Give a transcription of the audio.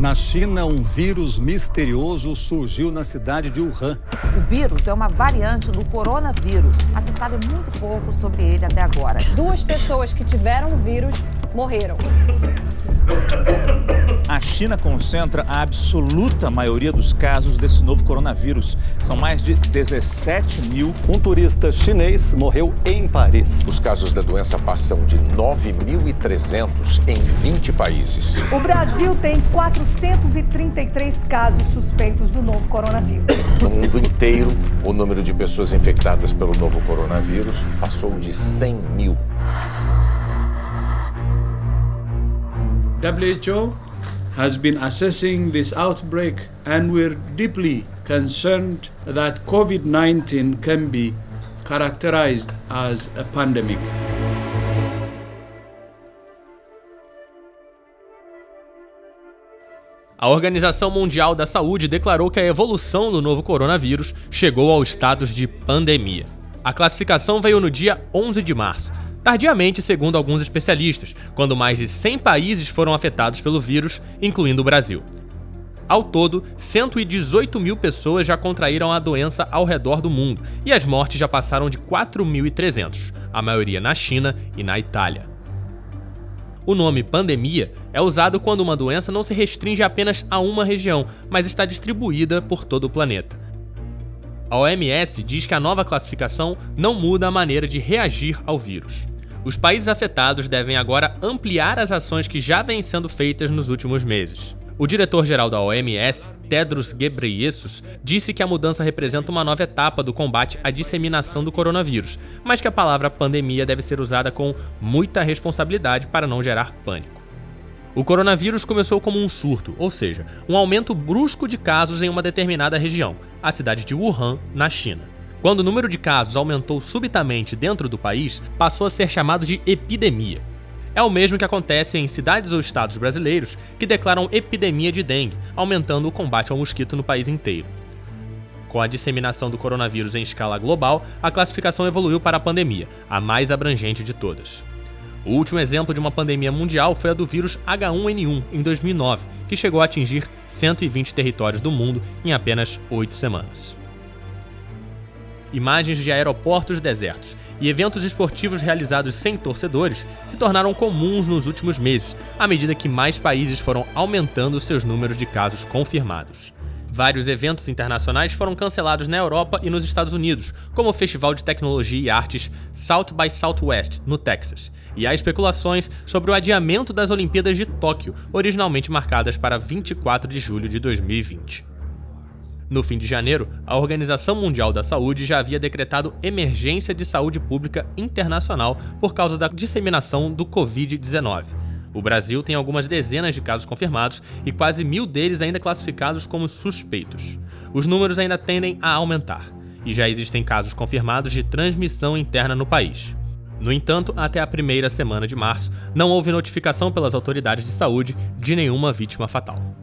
Na China, um vírus misterioso surgiu na cidade de Wuhan. O vírus é uma variante do coronavírus, mas se sabe muito pouco sobre ele até agora. 2 pessoas que tiveram o vírus morreram. A China concentra a absoluta maioria dos casos desse novo coronavírus. São mais de 17 mil. Um turista chinês morreu em Paris. Os casos da doença passam de 9.300 em 20 países. O Brasil tem 433 casos suspeitos do novo coronavírus. No mundo inteiro, o número de pessoas infectadas pelo novo coronavírus passou de 100 mil. WHO has been assessing this outbreak and we're deeply concerned that COVID-19 can be characterized as a pandemic. A Organização Mundial da Saúde declarou que a evolução do novo coronavírus chegou ao status de pandemia. A classificação veio no dia 11 de março, tardiamente, segundo alguns especialistas, quando mais de 100 países foram afetados pelo vírus, incluindo o Brasil. Ao todo, 118 mil pessoas já contraíram a doença ao redor do mundo e as mortes já passaram de 4.300, a maioria na China e na Itália. O nome pandemia é usado quando uma doença não se restringe apenas a uma região, mas está distribuída por todo o planeta. A OMS diz que a nova classificação não muda a maneira de reagir ao vírus. Os países afetados devem agora ampliar as ações que já vêm sendo feitas nos últimos meses. O diretor-geral da OMS, Tedros Ghebreyesus, disse que a mudança representa uma nova etapa do combate à disseminação do coronavírus, mas que a palavra pandemia deve ser usada com muita responsabilidade para não gerar pânico. O coronavírus começou como um surto, ou seja, um aumento brusco de casos em uma determinada região, a cidade de Wuhan, na China. Quando o número de casos aumentou subitamente dentro do país, passou a ser chamado de epidemia. É o mesmo que acontece em cidades ou estados brasileiros que declaram epidemia de dengue, aumentando o combate ao mosquito no país inteiro. Com a disseminação do coronavírus em escala global, a classificação evoluiu para a pandemia, a mais abrangente de todas. O último exemplo de uma pandemia mundial foi a do vírus H1N1, em 2009, que chegou a atingir 120 territórios do mundo em apenas 8 semanas. Imagens de aeroportos desertos e eventos esportivos realizados sem torcedores se tornaram comuns nos últimos meses, à medida que mais países foram aumentando seus números de casos confirmados. Vários eventos internacionais foram cancelados na Europa e nos Estados Unidos, como o Festival de Tecnologia e Artes South by Southwest, no Texas, e há especulações sobre o adiamento das Olimpíadas de Tóquio, originalmente marcadas para 24 de julho de 2020. No fim de janeiro, a Organização Mundial da Saúde já havia decretado emergência de saúde pública internacional por causa da disseminação do Covid-19. O Brasil tem algumas dezenas de casos confirmados e quase 1.000 deles ainda classificados como suspeitos. Os números ainda tendem a aumentar, e já existem casos confirmados de transmissão interna no país. No entanto, até a primeira semana de março, não houve notificação pelas autoridades de saúde de nenhuma vítima fatal.